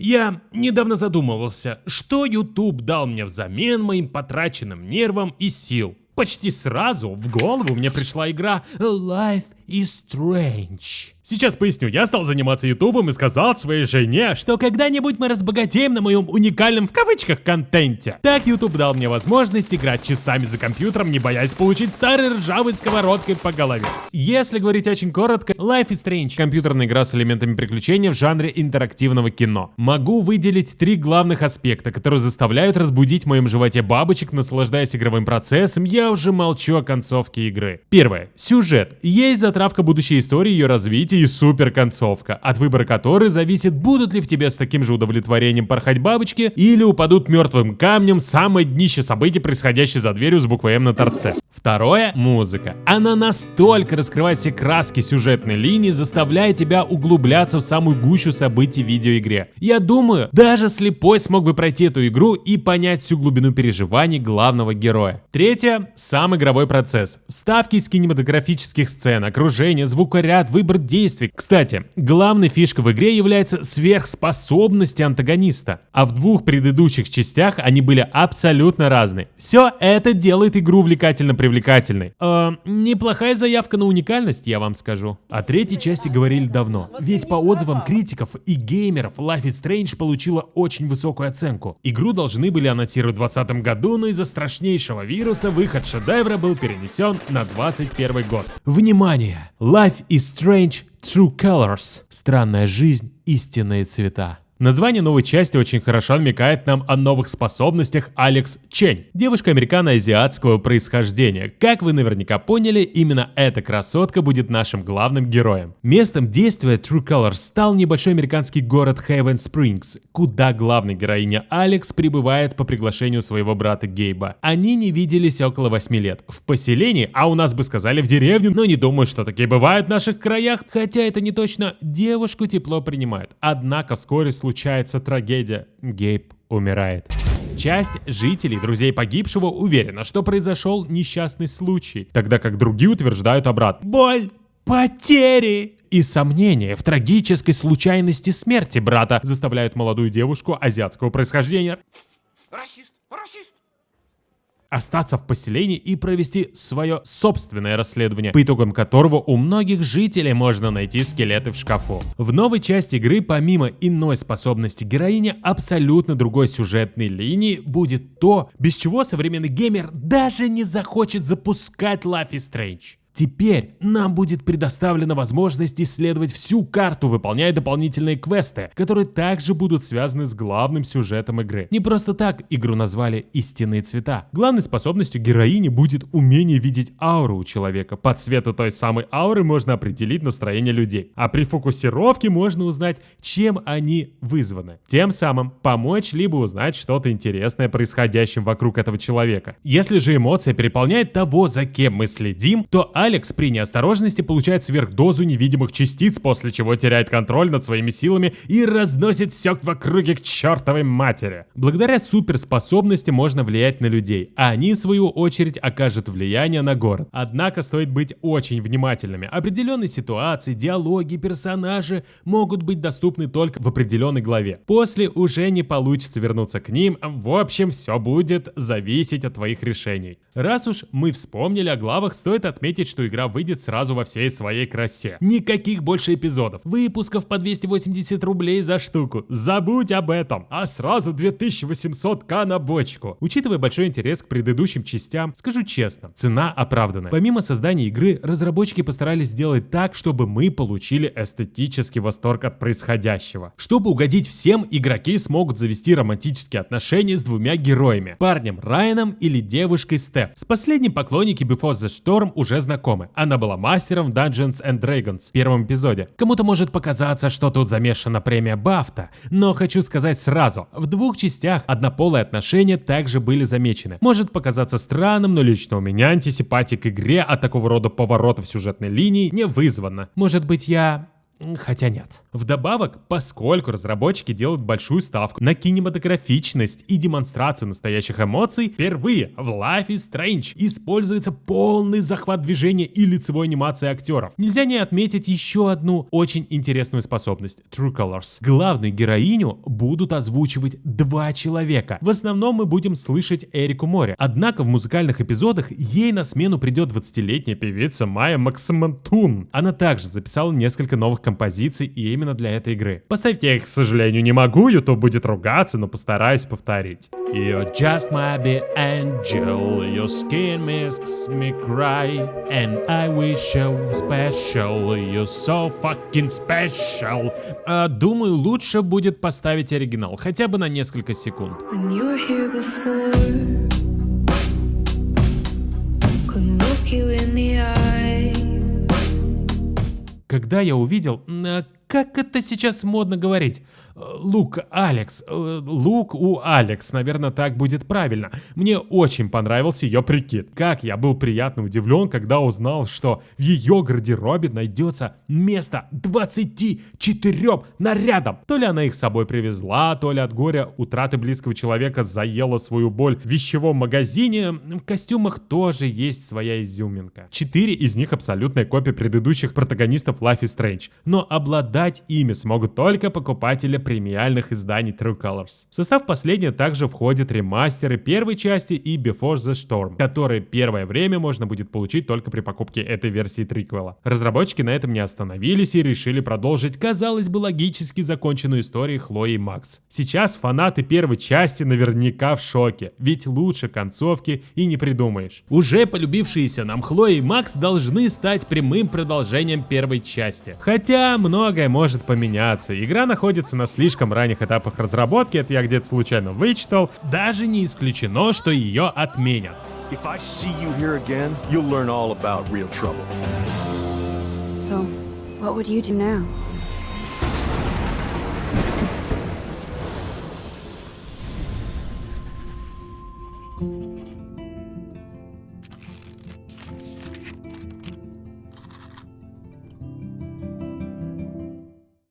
Я недавно задумывался, что YouTube дал мне взамен моим потраченным нервам и сил. Почти сразу в голову мне пришла игра Life is Strange. Сейчас поясню, я стал заниматься ютубом и сказал своей жене, что когда-нибудь мы разбогатеем на моем уникальном в кавычках контенте. Так YouTube дал мне возможность играть часами за компьютером, не боясь получить старой ржавой сковородкой по голове. Если говорить очень коротко, Life is Strange — компьютерная игра с элементами приключения в жанре интерактивного кино. Могу выделить 3 главных аспекта, которые заставляют разбудить в моем животе бабочек, наслаждаясь игровым процессом. Я уже молчу о концовке игры. Первое. Сюжет. Есть затравка будущей истории, ее развития и супер концовка, от выбора которой зависит, будут ли в тебе с таким же удовлетворением порхать бабочки или упадут мертвым камнем в самое днище событий, происходящее за дверью с буквой М на торце. Второе — музыка. Она настолько раскрывает все краски сюжетной линии, заставляя тебя углубляться в самую гущу событий в видеоигре. Я думаю, даже слепой смог бы пройти эту игру и понять всю глубину переживаний главного героя. Третье — сам игровой процесс. Вставки из кинематографических сцен, окружение, звукоряд, выбор действий. Кстати, главной фишкой в игре является сверхспособности антагониста, а в 2 предыдущих частях они были абсолютно разные. Все это делает игру увлекательно привлекательной. Неплохая заявка на уникальность, я вам скажу. О 3-й части говорили давно, ведь по отзывам критиков и геймеров Life is Strange получила очень высокую оценку. Игру должны были анонсировать в 2020 году, но из-за страшнейшего вируса выход шедевра был перенесен на 2021 год. Внимание! Life is Strange True Colors. Странная жизнь, истинные цвета. Название новой части очень хорошо намекает нам о новых способностях Алекс Чень, девушка американо-азиатского происхождения. Как вы наверняка поняли, именно эта красотка будет нашим главным героем. Местом действия True Colors стал небольшой американский город Haven Springs, куда главная героиня Алекс прибывает по приглашению своего брата Гейба. Они не виделись около 8 лет. В поселении, а у нас бы сказали в деревне, но не думаю, что такие бывают в наших краях, хотя это не точно, девушку тепло принимают. Однако вскоре случается трагедия. Гейб умирает. Часть жителей, друзей погибшего, уверена, что произошел несчастный случай, тогда как другие утверждают обратно. Боль, потери и сомнения в трагической случайности смерти брата заставляют молодую девушку азиатского происхождения расист остаться в поселении и провести свое собственное расследование, по итогам которого у многих жителей можно найти скелеты в шкафу. В новой части игры, помимо иной способности героини, абсолютно другой сюжетной линии будет то, без чего современный геймер даже не захочет запускать Life is Strange. Теперь нам будет предоставлена возможность исследовать всю карту, выполняя дополнительные квесты, которые также будут связаны с главным сюжетом игры. Не просто так игру назвали «Истинные цвета». Главной способностью героини будет умение видеть ауру у человека. По цвету той самой ауры можно определить настроение людей, а при фокусировке можно узнать, чем они вызваны. Тем самым помочь либо узнать что-то интересное происходящем вокруг этого человека. Если же эмоция переполняет того, за кем мы следим, то Алекс при неосторожности получает сверхдозу невидимых частиц, после чего теряет контроль над своими силами и разносит все в округе к чертовой матери. Благодаря суперспособности можно влиять на людей, а они в свою очередь окажут влияние на город. Однако стоит быть очень внимательными. Определенные ситуации, диалоги, персонажи могут быть доступны только в определенной главе. После уже не получится вернуться к ним. В общем, все будет зависеть от твоих решений. Раз уж мы вспомнили о главах, стоит отметить, что игра выйдет сразу во всей своей красе. Никаких больше эпизодов, выпусков по 280 рублей за штуку. Забудь об этом. А сразу 2800к на бочку. Учитывая большой интерес к предыдущим частям, скажу честно, цена оправданная. Помимо создания игры, разработчики постарались сделать так, чтобы мы получили эстетический восторг от происходящего. Чтобы угодить всем, игроки смогут завести романтические отношения с 2 героями. Парнем Райаном или девушкой Стеф. С последним поклонники Before the Storm уже знакомы. Она была мастером в Dungeons and Dragons в первом эпизоде. Кому-то может показаться, что тут замешана премия Бафта, но хочу сказать сразу, в 2 частях однополые отношения также были замечены. Может показаться странным, но лично у меня антисимпатия к игре от такого рода поворотов сюжетной линии не вызвана. Может быть, я Хотя нет. Вдобавок, поскольку разработчики делают большую ставку на кинематографичность и демонстрацию настоящих эмоций, впервые в Life is Strange используется полный захват движения и лицевой анимации актеров. Нельзя не отметить еще одну очень интересную способность — True Colors. Главную героиню будут озвучивать 2 человека. В основном мы будем слышать Эрику Мори. Однако в музыкальных эпизодах ей на смену придет 20-летняя певица Майя Максимантун. Она также записала несколько новых композиций и именно для этой игры. Поставить я их, к сожалению, не могу, YouTube будет ругаться, но постараюсь повторить. You're just my big angel, your skin makes me cry, and I wish you were special, you're so fucking special. Думаю, лучше будет поставить оригинал, хотя бы на несколько секунд. When you were here before, couldn't look you in the eye. Когда я увидел, как это сейчас модно говорить, Лук у Алекс, наверное, так будет правильно. Мне очень понравился ее прикид. Как я был приятно удивлен, когда узнал, что в ее гардеробе найдется место 24 нарядам. То ли она их с собой привезла, то ли от горя утраты близкого человека заела свою боль в вещевом магазине. В костюмах тоже есть своя изюминка. 4 из них абсолютная копия предыдущих протагонистов Life is Strange, но обладать ими смогут только покупатели премиальных изданий True Colors. В состав последнего также входят ремастеры первой части и Before the Storm, которые первое время можно будет получить только при покупке этой версии триквела. Разработчики на этом не остановились и решили продолжить, казалось бы, логически законченную историю Хлои и Макс. Сейчас фанаты первой части наверняка в шоке, ведь лучше концовки и не придумаешь. Уже полюбившиеся нам Хлоя и Макс должны стать прямым продолжением первой части. Хотя многое может поменяться. Игра находится на слишком ранних этапах разработки, это я где-то случайно вычитал. Даже не исключено, что ее отменят. If I see you here again, you'll learn all about real trouble. So, what would you do now?